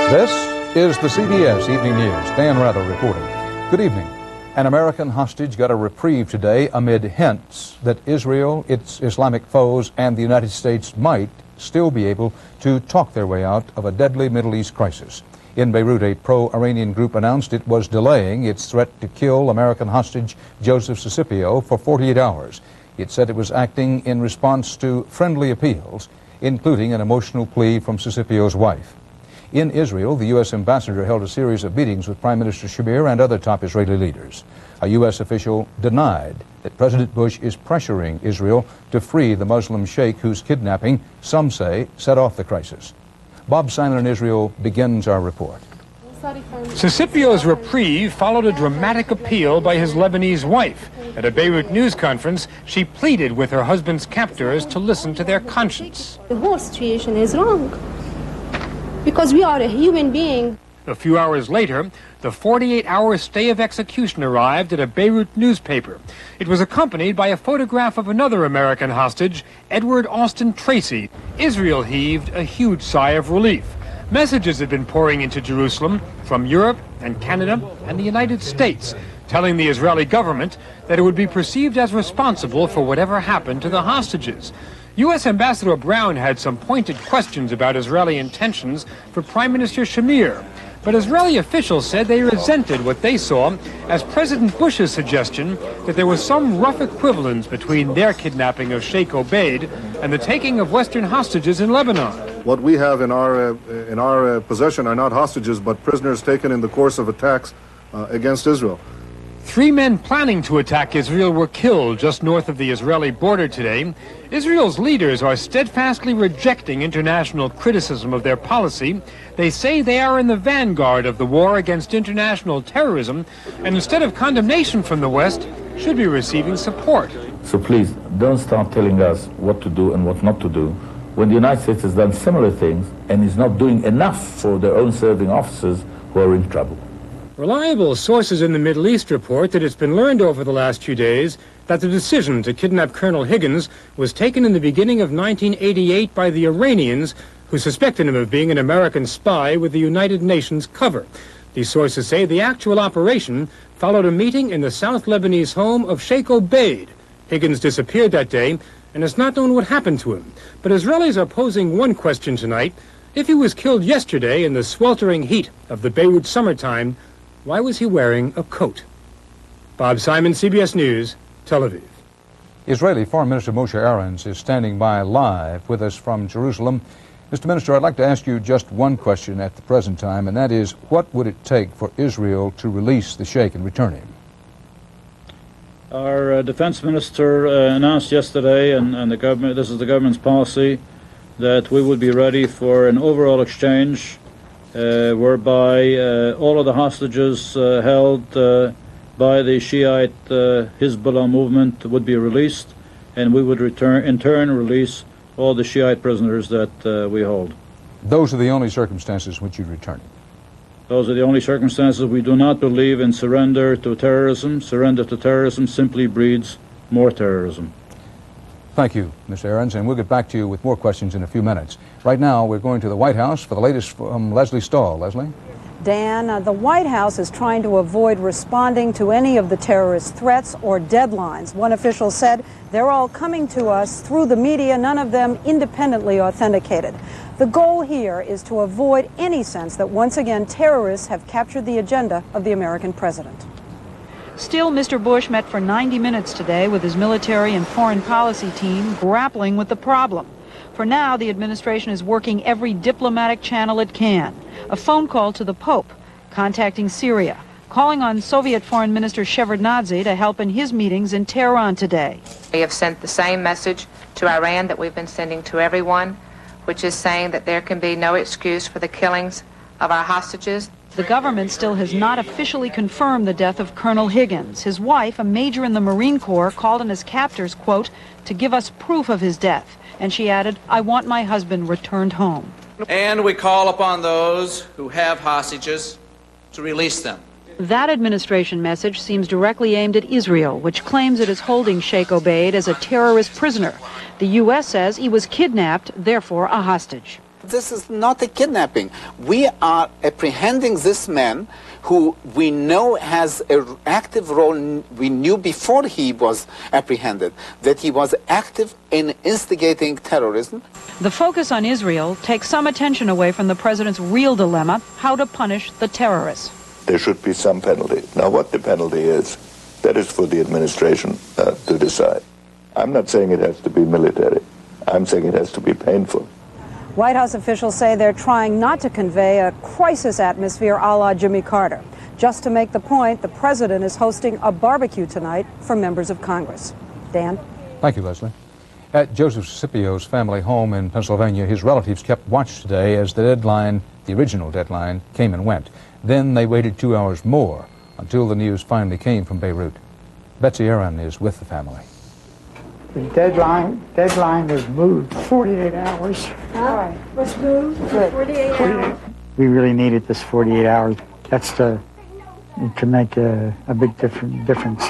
This is the CBS Evening News. Dan Rather reporting. Good evening. An American hostage got a reprieve today amid hints that Israel, its Islamic foes, and the United States might still be able to talk their way out of a deadly Middle East crisis. In Beirut, a pro-Iranian group announced it was delaying its threat to kill American hostage Joseph Scipio for 48 hours. It said it was acting in response to friendly appeals, including an emotional plea from Scipio's wife. In Israel, the U.S. ambassador held a series of meetings with Prime Minister Shamir and other top Israeli leaders. A U.S. official denied that President Bush is pressuring Israel to free the Muslim sheikh whose kidnapping, some say, set off the crisis. Bob Simon in Israel begins our report. Scipio's reprieve followed a dramatic appeal by his Lebanese wife. At a Beirut news conference, she pleaded with her husband's captors to listen to their conscience. The whole situation is wrong, because we are a human being. A few hours later, the 48-hour stay of execution arrived at a Beirut newspaper. It was accompanied by a photograph of another American hostage, Edward Austin Tracy. Israel heaved a huge sigh of relief. Messages had been pouring into Jerusalem from Europe and Canada and the United States, telling the Israeli government that it would be perceived as responsible for whatever happened to the hostages. U.S. Ambassador Brown had some pointed questions about Israeli intentions for Prime Minister Shamir, but Israeli officials said they resented what they saw as President Bush's suggestion that there was some rough equivalence between their kidnapping of Sheikh Obeid and the taking of Western hostages in Lebanon. What we have in our possession are not hostages, but prisoners taken in the course of attacks against Israel. 3 men planning to attack Israel were killed just north of the Israeli border today. Israel's leaders are steadfastly rejecting international criticism of their policy. They say they are in the vanguard of the war against international terrorism, and instead of condemnation from the West, should be receiving support. So please, don't start telling us what to do and what not to do, when the United States has done similar things and is not doing enough for their own serving officers who are in trouble. Reliable sources in the Middle East report that it's been learned over the last few days that the decision to kidnap Colonel Higgins was taken in the beginning of 1988 by the Iranians, who suspected him of being an American spy with the United Nations cover. These sources say the actual operation followed a meeting in the South Lebanese home of Sheikh Obeid. Higgins disappeared that day, and it's not known what happened to him. But Israelis are posing one question tonight. If he was killed yesterday in the sweltering heat of the Beirut summertime, why was he wearing a coat? Bob Simon, CBS News, Tel Aviv. Israeli Foreign Minister Moshe Ahrens is standing by live with us from Jerusalem. Mr. Minister, I'd like to ask you just one question at the present time, and that is, what would it take for Israel to release the sheikh and return him? Our defense minister announced yesterday, and the government, this is the government's policy, that we would be ready for an overall exchange whereby all of the hostages held by the Shiite Hezbollah movement would be released, and we would in turn release all the Shiite prisoners that we hold. Those are the only circumstances which you'd return him? Those are the only circumstances. We do not believe in surrender to terrorism. Surrender to terrorism simply breeds more terrorism. Thank you, Mr. Ahrens, and we'll get back to you with more questions in a few minutes. Right now, we're going to the White House for the latest from Leslie Stahl. Leslie? Dan, the White House is trying to avoid responding to any of the terrorist threats or deadlines. One official said they're all coming to us through the media, none of them independently authenticated. The goal here is to avoid any sense that once again terrorists have captured the agenda of the American president. Still, Mr. Bush met for 90 minutes today with his military and foreign policy team grappling with the problem. For now, the administration is working every diplomatic channel it can. A phone call to the Pope, contacting Syria, calling on Soviet Foreign Minister Shevardnadze to help in his meetings in Tehran today. We have sent the same message to Iran that we've been sending to everyone, which is saying that there can be no excuse for the killings of our hostages. The government still has not officially confirmed the death of Colonel Higgins. His wife, a major in the Marine Corps, called on his captors, quote, to give us proof of his death. And she added, I want my husband returned home. And we call upon those who have hostages to release them. That administration message seems directly aimed at Israel, which claims it is holding Sheikh Obeid as a terrorist prisoner. The U.S. says he was kidnapped, therefore a hostage. This is not a kidnapping. We are apprehending this man who we know has an active role. We knew before he was apprehended that he was active in instigating terrorism. The focus on Israel takes some attention away from the president's real dilemma, how to punish the terrorists. There should be some penalty. Now, what the penalty is, that is for the administration to decide. I'm not saying it has to be military. I'm saying it has to be painful. White House officials say they're trying not to convey a crisis atmosphere a la Jimmy Carter. Just to make the point, the president is hosting a barbecue tonight for members of Congress. Dan? Thank you, Leslie. At Joseph Scipio's family home in Pennsylvania, his relatives kept watch today as the original deadline, came and went. Then they waited 2 hours more until the news finally came from Beirut. Betsy Aaron is with the family. The deadline was moved 48 hours. Was moved for 48 hours. We really needed this 48 hours. That's to make a big difference.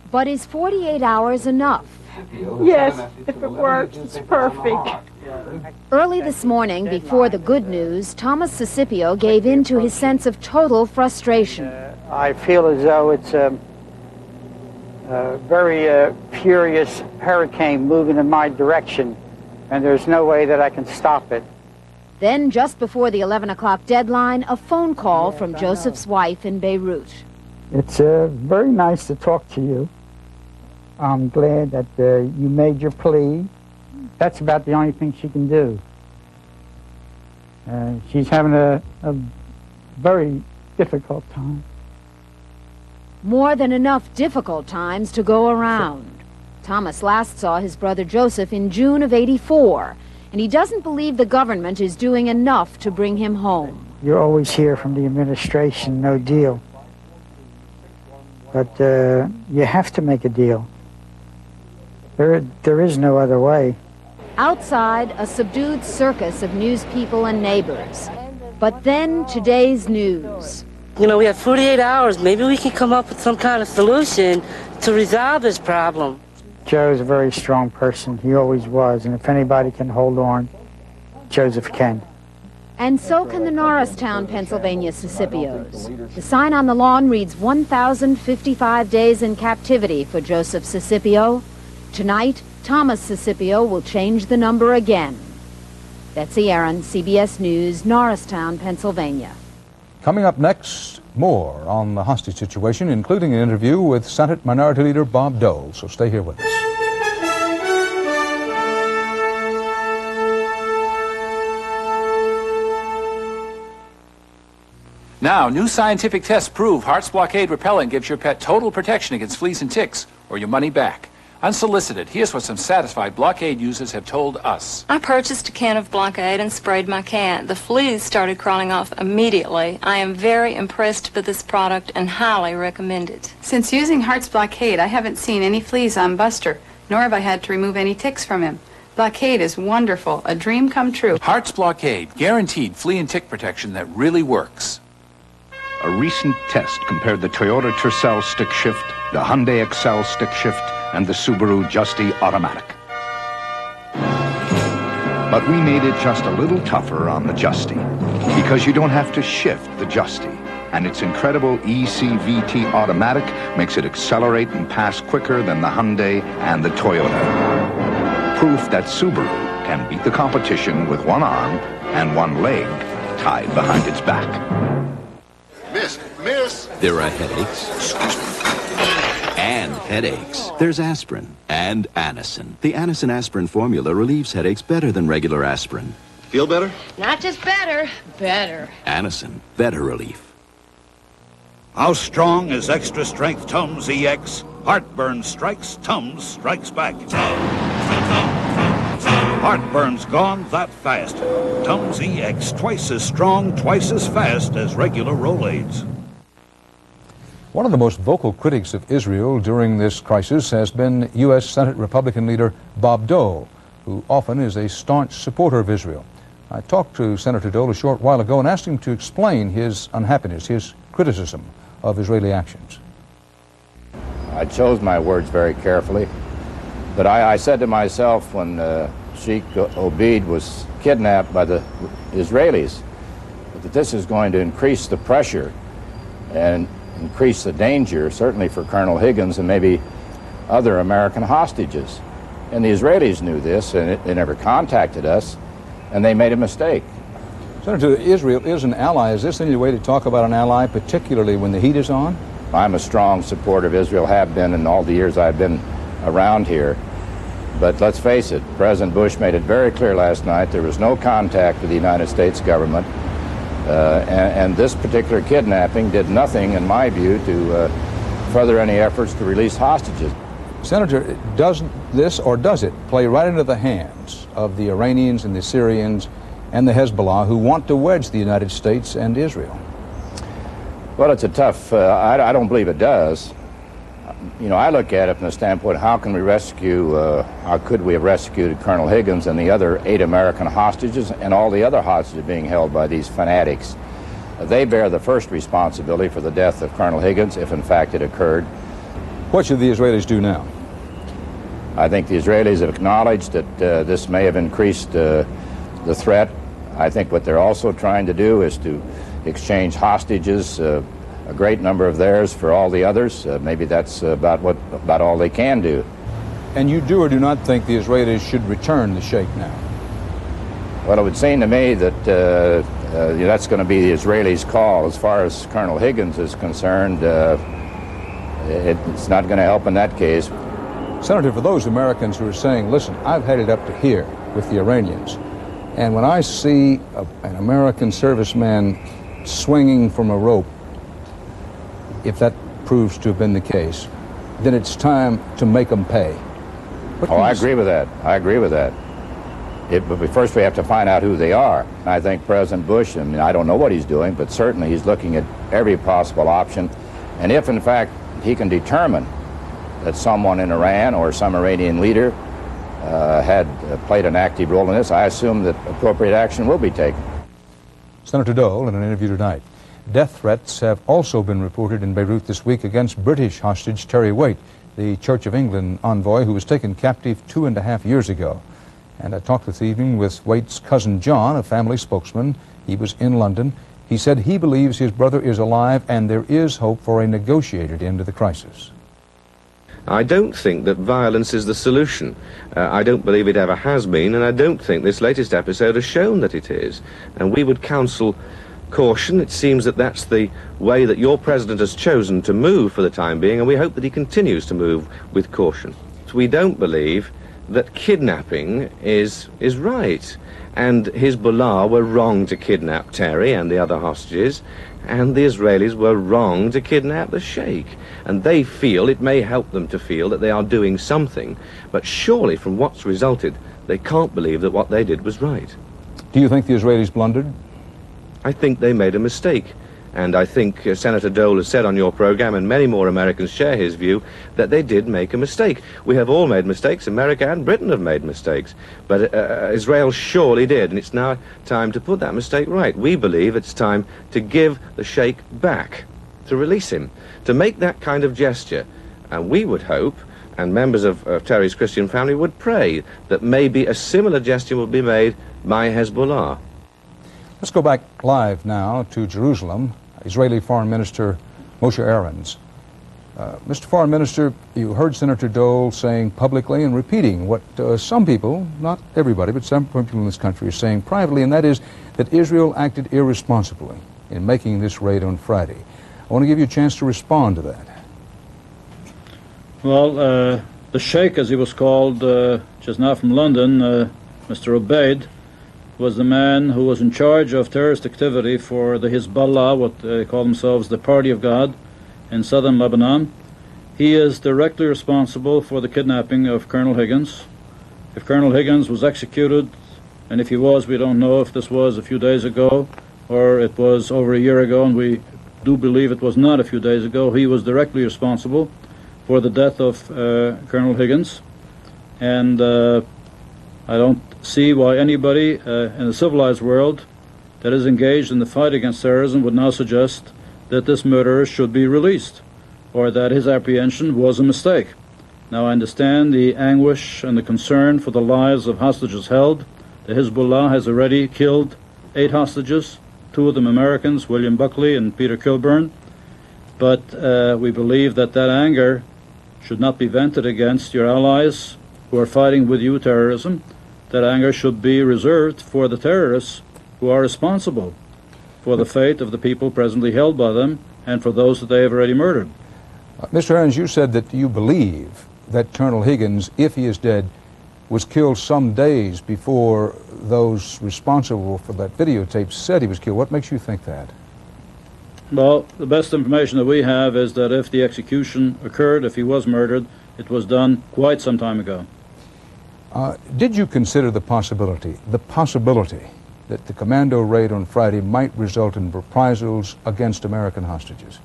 But is 48 hours enough? Yes, if it works, it's perfect. Early this morning, before the good news, Thomas Scipio gave in to his sense of total frustration. I feel as though it's a very furious hurricane moving in my direction, and there's no way that I can stop it. Then, just before the 11 o'clock deadline, a phone call from Joseph's wife in Beirut. It's very nice to talk to you. I'm glad that you made your plea. That's about the only thing she can do. She's having a very difficult time. More than enough difficult times to go around. Thomas last saw his brother Joseph in June of '84, and he doesn't believe the government is doing enough to bring him home. You always hear from the administration, no deal. But you have to make a deal. There is no other way. Outside, a subdued circus of news people and neighbors. But then today's news. You know, we have 48 hours. Maybe we can come up with some kind of solution to resolve this problem. Joe's a very strong person. He always was. And if anybody can hold on, Joseph can. And so can the Norristown, Pennsylvania Sicipios. The sign on the lawn reads 1,055 days in captivity for Joseph Scipio. Tonight, Thomas Scipio will change the number again. Betsy Aaron, CBS News, Norristown, Pennsylvania. Coming up next, more on the hostage situation, including an interview with Senate Minority Leader Bob Dole. So stay here with us. Now, new scientific tests prove Heart's Blockade Repellent gives your pet total protection against fleas and ticks, or your money back. Unsolicited, here's what some satisfied Blockade users have told us. I purchased a can of Blockade and sprayed my cat. The fleas started crawling off immediately. I am very impressed with this product and highly recommend it. Since using Heart's Blockade, I haven't seen any fleas on Buster, nor have I had to remove any ticks from him. Blockade is wonderful, a dream come true. Heart's Blockade, guaranteed flea and tick protection that really works. A recent test compared the Toyota Tercel stick shift, the Hyundai Excel stick shift, and the Subaru Justy Automatic. But we made it just a little tougher on the Justy, because you don't have to shift the Justy, and its incredible ECVT Automatic makes it accelerate and pass quicker than the Hyundai and the Toyota. Proof that Subaru can beat the competition with one arm and one leg tied behind its back. Miss. There are headaches. And headaches. There's aspirin and Anacin. The Anacin aspirin formula relieves headaches better than regular aspirin. Feel better? Not just better, better. Anacin, better relief. How strong is extra strength Tums EX? Heartburn strikes, Tums strikes back. Heartburn's gone that fast. Tums EX, twice as strong, twice as fast as regular Rolaids. One of the most vocal critics of Israel during this crisis has been U.S. Senate Republican leader Bob Dole, who often is a staunch supporter of Israel. I talked to Senator Dole a short while ago and asked him to explain his unhappiness, his criticism of Israeli actions. I chose my words very carefully, but I said to myself when Sheikh Obeid was kidnapped by the Israelis, but that this is going to increase the pressure and increase the danger, certainly for Colonel Higgins and maybe other American hostages. And the Israelis knew this, and they never contacted us, and they made a mistake. Senator, Israel is an ally. Is this any way to talk about an ally, particularly when the heat is on? I'm a strong supporter of Israel, have been in all the years I've been around here. But let's face it, President Bush made it very clear last night there was no contact with the United States government. And this particular kidnapping did nothing, in my view, to further any efforts to release hostages. Senator, does this, or does it, play right into the hands of the Iranians and the Syrians and the Hezbollah, who want to wedge the United States and Israel? Well, it's a tough, I don't believe it does. You know, I look at it from the standpoint, how can we rescue, how could we have rescued Colonel Higgins and the other 8 American hostages and all the other hostages being held by these fanatics? They bear the first responsibility for the death of Colonel Higgins, if in fact it occurred. What should the Israelis do now? I think the Israelis have acknowledged that this may have increased the threat. I think what they're also trying to do is to exchange hostages, a great number of theirs for all the others. Maybe that's about all they can do. And you do or do not think the Israelis should return the sheikh now? Well, it would seem to me that that's going to be the Israelis' call. As far as Colonel Higgins is concerned, it's not going to help in that case. Senator, for those Americans who are saying, listen, I've had it up to here with the Iranians, and when I see an American serviceman swinging from a rope, if that proves to have been the case, then it's time to make them pay. I agree with that. I agree with that. But first we have to find out who they are. I think President Bush, I mean, I don't know what he's doing, but certainly he's looking at every possible option. And if, in fact, he can determine that someone in Iran or some Iranian leader had played an active role in this, I assume that appropriate action will be taken. Senator Dole, in an interview tonight. Death threats have also been reported in Beirut this week against British hostage Terry Waite, the Church of England envoy who was taken captive 2.5 years ago. And I talked this evening with Waite's cousin John, a family spokesman. He was in London. He said he believes his brother is alive and there is hope for a negotiated end to the crisis. I don't think that violence is the solution. I don't believe it ever has been, and I don't think this latest episode has shown that it is. And we would counsel caution. It seems that that's the way that your president has chosen to move for the time being, and we hope that he continues to move with caution. We don't believe that kidnapping is right, and Hezbollah were wrong to kidnap Terry and the other hostages, and the Israelis were wrong to kidnap the sheikh. And they feel, it may help them to feel, that they are doing something, but surely from what's resulted, they can't believe that what they did was right. Do you think the Israelis blundered? I think they made a mistake. And I think Senator Dole has said on your program, and many more Americans share his view, that they did make a mistake. We have all made mistakes. America and Britain have made mistakes. But Israel surely did, and it's now time to put that mistake right. We believe it's time to give the sheikh back, to release him, to make that kind of gesture. And we would hope, and members of Terry's Christian family would pray, that maybe a similar gesture will be made by Hezbollah. Let's go back live now to Jerusalem. Israeli Foreign Minister Moshe Aarons. Mr. Foreign Minister, you heard Senator Dole saying publicly and repeating what some people, not everybody, but some people in this country are saying privately, and that is that Israel acted irresponsibly in making this raid on Friday. I want to give you a chance to respond to that. Well, the Sheikh, as he was called just now from London, Mr. Obeid, was the man who was in charge of terrorist activity for the Hezbollah, what they call themselves the Party of God, in southern Lebanon. He is directly responsible for the kidnapping of Colonel Higgins. If Colonel Higgins was executed, and if he was, we don't know if this was a few days ago or it was over a year ago, and we do believe it was not a few days ago, he was directly responsible for the death of Colonel Higgins. And I don't see why anybody in the civilized world that is engaged in the fight against terrorism would now suggest that this murderer should be released or that his apprehension was a mistake. Now, I understand the anguish and the concern for the lives of hostages held. The Hezbollah has already killed 8 hostages, 2 of them Americans, William Buckley and Peter Kilburn. But we believe that that anger should not be vented against your allies who are fighting with you terrorism. That anger should be reserved for the terrorists who are responsible for the fate of the people presently held by them and for those that they have already murdered. Mr. Ahrens, you said that you believe that Colonel Higgins, if he is dead, was killed some days before those responsible for that videotape said he was killed. What makes you think that? Well, the best information that we have is that if the execution occurred, if he was murdered, it was done quite some time ago. Did you consider the possibility that the commando raid on Friday might result in reprisals against American hostages?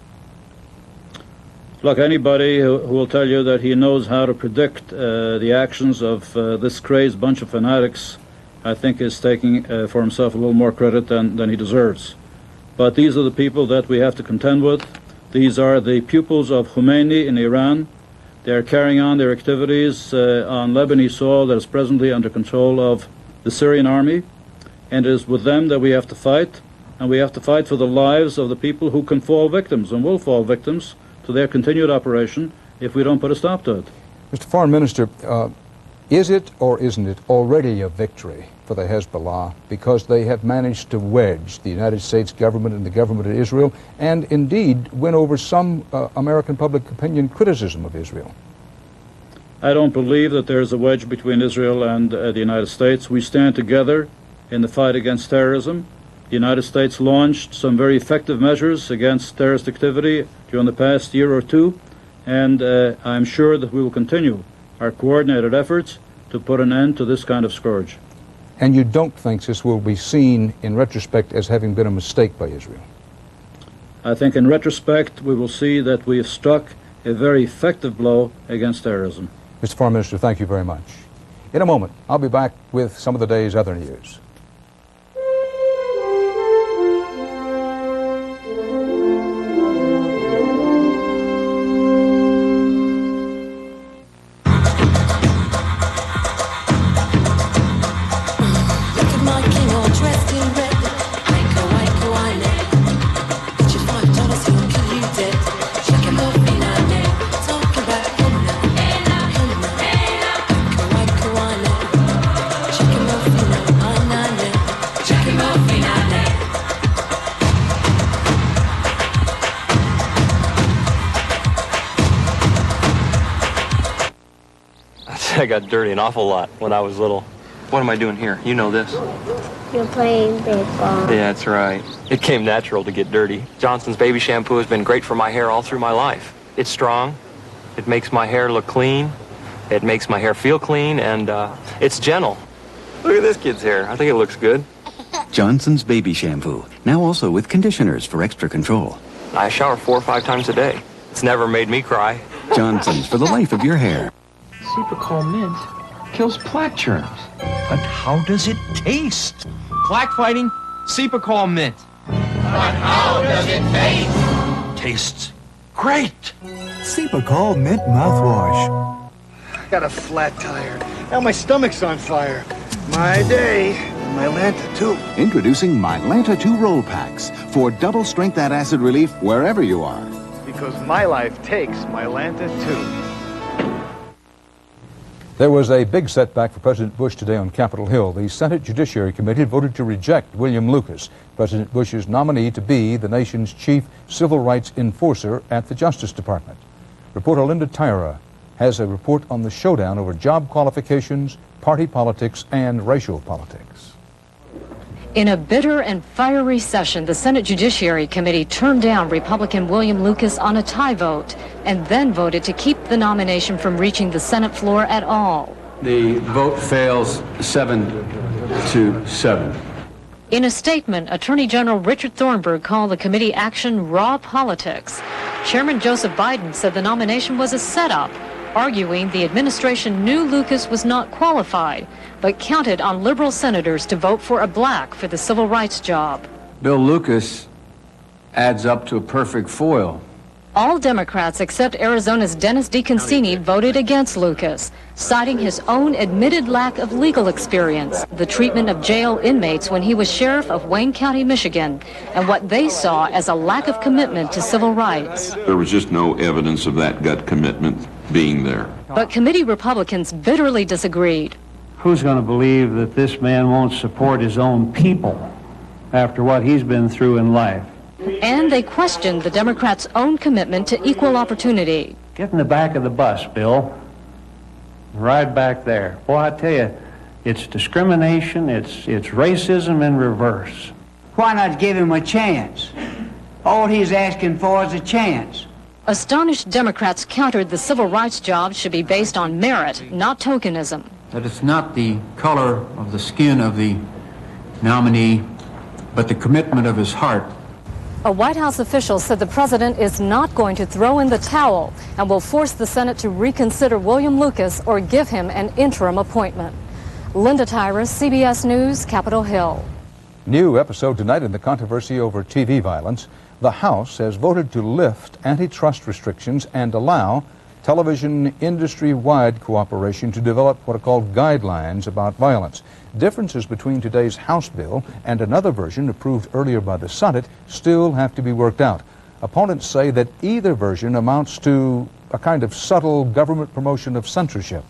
Look, anybody who will tell you that he knows how to predict the actions of this crazed bunch of fanatics, I think is taking for himself a little more credit than he deserves. But these are the people that we have to contend with. These are the pupils of Khomeini in Iran. They are carrying on their activities on Lebanese soil that is presently under control of the Syrian army. And it is with them that we have to fight. And we have to fight for the lives of the people who can fall victims and will fall victims to their continued operation if we don't put a stop to it. Mr. Foreign Minister, is it or isn't it already a victory for the Hezbollah because they have managed to wedge the United States government and the government of Israel and indeed win over some American public opinion criticism of Israel? I don't believe that there is a wedge between Israel and the United States. We stand together in the fight against terrorism. The United States launched some very effective measures against terrorist activity during the past year or two, and I'm sure that we will continue our coordinated efforts to put an end to this kind of scourge. And you don't think this will be seen in retrospect as having been a mistake by Israel? I think in retrospect we will see that we have struck a very effective blow against terrorism. Mr. Foreign Minister, thank you very much. In a moment, I'll be back with some of the day's other news. I got dirty an awful lot when I was little. What am I doing here? You know this. You're playing baseball. Yeah, that's right. It came natural to get dirty. Johnson's baby shampoo has been great for my hair all through my life. It's strong. It makes my hair look clean. It makes my hair feel clean, and it's gentle. Look at this kid's hair. I think it looks good. Johnson's baby shampoo, now also with conditioners for extra control. I shower 4 or 5 times a day. It's never made me cry. Johnson's for the life of your hair. Supercol mint kills plaque germs. But how does it taste? Plaque fighting, Supercol mint. But how does it taste? Tastes great. Supercol mint mouthwash. I got a flat tire. Now my stomach's on fire. My day. My Lanta, too. Introducing My Lanta 2 roll packs for double strength antacid relief wherever you are. Because my life takes my Lanta, too. There was a big setback for President Bush today on Capitol Hill. The Senate Judiciary Committee voted to reject William Lucas, President Bush's nominee to be the nation's chief civil rights enforcer at the Justice Department. Reporter Linda Tyra has a report on the showdown over job qualifications, party politics, and racial politics. In a bitter and fiery session, the Senate Judiciary Committee turned down Republican William Lucas on a tie vote and then voted to keep the nomination from reaching the Senate floor at all. The vote fails 7-7. In a statement, Attorney General Richard Thornburgh called the committee action raw politics. Chairman Joseph Biden said the nomination was a setup, arguing the administration knew Lucas was not qualified, but counted on liberal senators to vote for a black for the civil rights job. Bill Lucas adds up to a perfect foil All Democrats except Arizona's Dennis DeConcini voted against Lucas, citing his own admitted lack of legal experience, the treatment of jail inmates when he was sheriff of Wayne County, Michigan, and what they saw as a lack of commitment to civil rights. There was just no evidence of that gut commitment being there. But committee Republicans bitterly disagreed. Who's going to believe that this man won't support his own people after what he's been through in life? And they questioned the Democrats' own commitment to equal opportunity. Get in the back of the bus, Bill. Ride back there. Boy, I tell you, it's discrimination, it's racism in reverse. Why not give him a chance? All he's asking for is a chance. Astonished Democrats countered the civil rights job should be based on merit, not tokenism. That it's not the color of the skin of the nominee, but the commitment of his heart. A White House official said the president is not going to throw in the towel and will force the Senate to reconsider William Lucas or give him an interim appointment. Linda Tyrus, CBS News, Capitol Hill. New episode tonight in the controversy over TV violence. The House has voted to lift antitrust restrictions and allow television industry-wide cooperation to develop what are called guidelines about violence. Differences between today's House bill and another version approved earlier by the Senate still have to be worked out. Opponents say that either version amounts to a kind of subtle government promotion of censorship.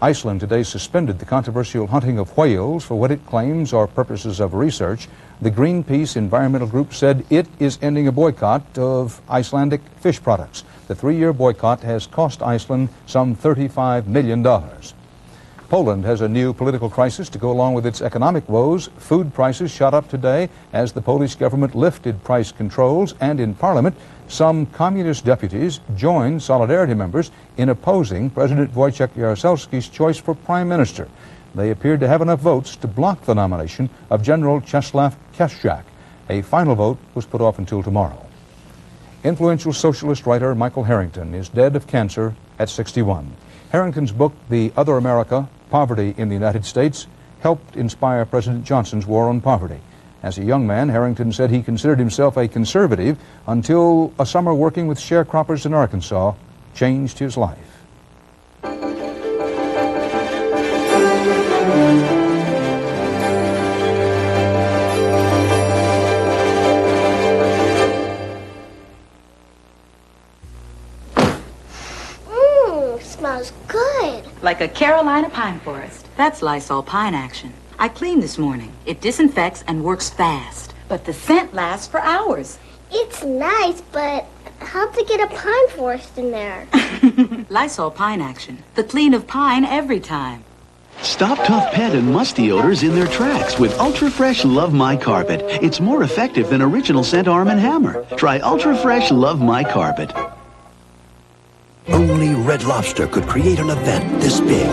Iceland today suspended the controversial hunting of whales for what it claims are purposes of research. The Greenpeace environmental group said it is ending a boycott of Icelandic fish products. The 3-year boycott has cost Iceland some $35 million. Poland has a new political crisis to go along with its economic woes. Food prices shot up today as the Polish government lifted price controls, and in Parliament, some communist deputies joined Solidarity members in opposing President Wojciech Jaruzelski's choice for prime minister. They appeared to have enough votes to block the nomination of General Czesław Kieszczak. A final vote was put off until tomorrow. Influential socialist writer Michael Harrington is dead of cancer at 61. Harrington's book, The Other America, Poverty in the United States, helped inspire President Johnson's war on poverty. As a young man, Harrington said he considered himself a conservative until a summer working with sharecroppers in Arkansas changed his life. Smells good. Like a Carolina pine forest. That's Lysol Pine Action. I cleaned this morning. It disinfects and works fast. But the scent lasts for hours. It's nice, but how'd they get a pine forest in there? Lysol Pine Action. The clean of pine every time. Stop tough pet and musty odors in their tracks with Ultra Fresh Love My Carpet. It's more effective than original scent Arm & Hammer. Try Ultra Fresh Love My Carpet. Only Red Lobster could create an event this big.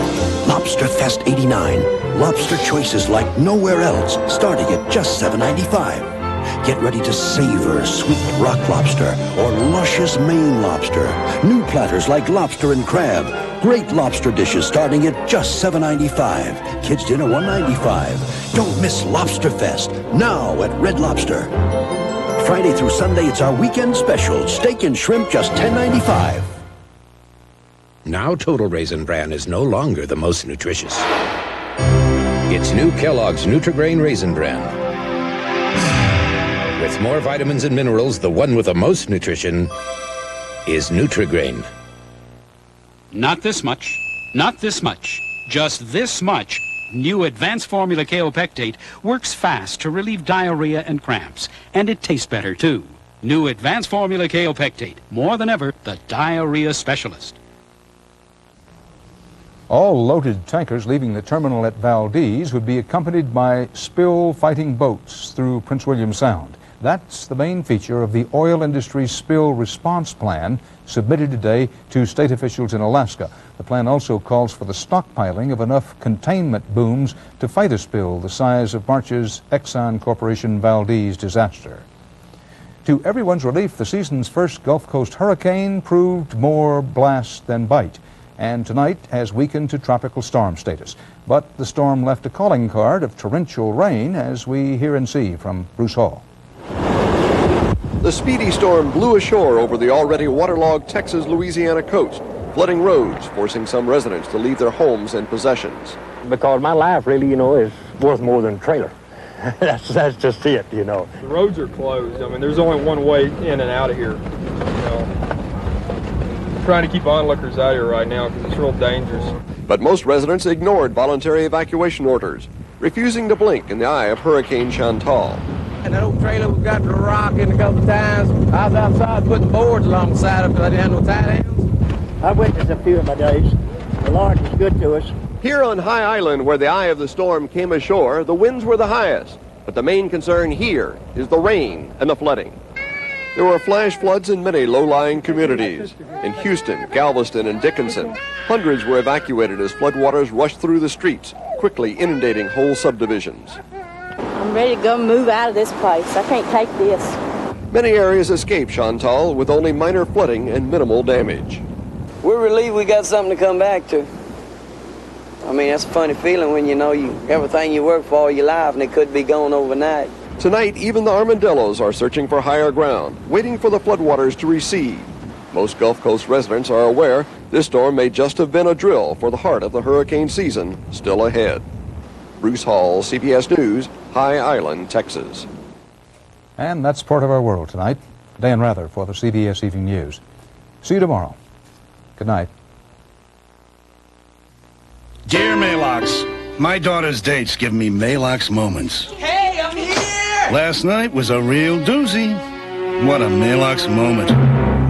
Lobster Fest 89. Lobster choices like nowhere else, starting at just $7.95. Get ready to savor sweet rock lobster or luscious Maine lobster. New platters like lobster and crab. Great lobster dishes starting at just $7.95. Kids dinner $1.95. Don't miss Lobster Fest now at Red Lobster. Friday through Sunday, it's our weekend special. Steak and shrimp just $10.95. Now Total Raisin Bran is no longer the most nutritious. It's new Kellogg's Nutri-Grain Raisin Bran. With more vitamins and minerals, the one with the most nutrition is Nutri-Grain. Not this much. Not this much. Just this much. New Advanced Formula Kaopectate works fast to relieve diarrhea and cramps. And it tastes better, too. New Advanced Formula Kaopectate. More than ever, the diarrhea specialist. All loaded tankers leaving the terminal at Valdez would be accompanied by spill-fighting boats through Prince William Sound. That's the main feature of the oil industry's spill response plan submitted today to state officials in Alaska. The plan also calls for the stockpiling of enough containment booms to fight a spill the size of March's Exxon Corporation Valdez disaster. To everyone's relief, the season's first Gulf Coast hurricane proved more blast than bite, and tonight has weakened to tropical storm status. But the storm left a calling card of torrential rain, as we hear and see from Bruce Hall. The speedy storm blew ashore over the already waterlogged Texas-Louisiana coast, flooding roads, forcing some residents to leave their homes and possessions. Because my life really, is worth more than a trailer. That's just it, The roads are closed. I mean, there's only one way in and out of here. Trying to keep onlookers out here right now because it's real dangerous. But most residents ignored voluntary evacuation orders, refusing to blink in the eye of Hurricane Chantal. And that old trailer we got to rock in a couple of times. I was outside putting boards along the side of it because I didn't have no tight ends. I witnessed a few of my days. The Lord was good to us. Here on High Island, where the eye of the storm came ashore, the winds were the highest. But the main concern here is the rain and the flooding. There were flash floods in many low-lying communities. In Houston, Galveston, and Dickinson, hundreds were evacuated as floodwaters rushed through the streets, quickly inundating whole subdivisions. I'm ready to go move out of this place. I can't take this. Many areas escaped Chantal with only minor flooding and minimal damage. We're relieved we got something to come back to. I mean, that's a funny feeling when you know everything you work for all your life and it could be gone overnight. Tonight, even the armadillos are searching for higher ground, waiting for the floodwaters to recede. Most Gulf Coast residents are aware this storm may just have been a drill for the heart of the hurricane season still ahead. Bruce Hall, CBS News, High Island, Texas. And that's part of our world tonight. Dan Rather for the CBS Evening News. See you tomorrow. Good night. Dear Malox, my daughter's date's giving me Malox moments. Hey, I'm here! Last night was a real doozy. What a Malox moment.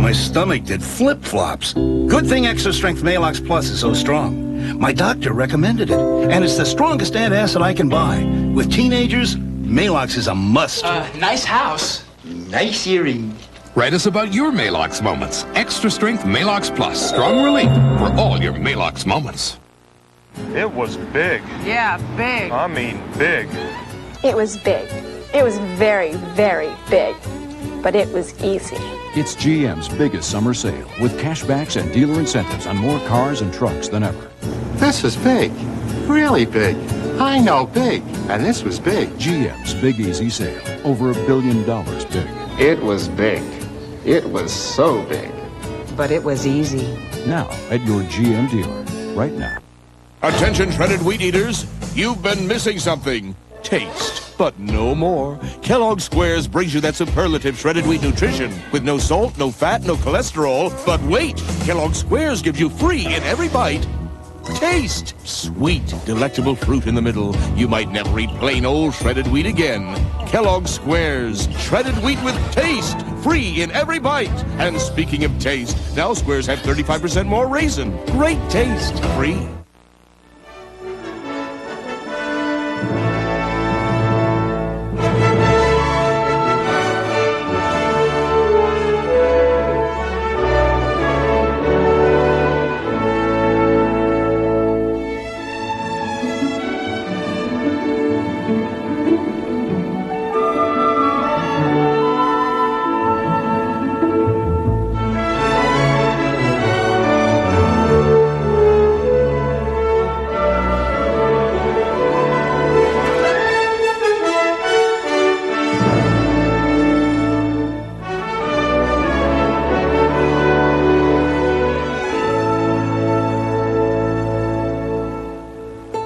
My stomach did flip-flops. Good thing Extra Strength Malox Plus is so strong. My doctor recommended it, and it's the strongest antacid I can buy. With teenagers, Malox is a must. Nice house. Nice earrings. Write us about your Malox moments. Extra Strength Malox Plus. Strong relief for all your Malox moments. It was big. Yeah, big. I mean big. It was big. It was very, very big. But it was easy. It's GM's biggest summer sale with cashbacks and dealer incentives on more cars and trucks than ever. This is big. Really big. I know big. And this was big. GM's Big Easy Sale. Over $1 billion big. It was big. It was so big. But it was easy. Now at your GM dealer. Right now. Attention shredded wheat eaters, you've been missing something. Taste, but no more. Kellogg's Squares brings you that superlative shredded wheat nutrition with no salt, no fat, no cholesterol. But wait, Kellogg's Squares gives you free in every bite. Taste. Sweet, delectable fruit in the middle. You might never eat plain old shredded wheat again. Kellogg's Squares, shredded wheat with taste. Free in every bite. And speaking of taste, now Squares have 35% more raisin. Great taste. Free.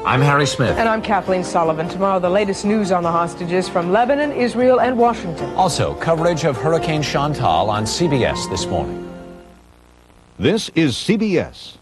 I'm Harry Smith. And I'm Kathleen Sullivan. Tomorrow, the latest news on the hostages from Lebanon, Israel, and Washington. Also, coverage of Hurricane Chantal on CBS this morning. This is CBS.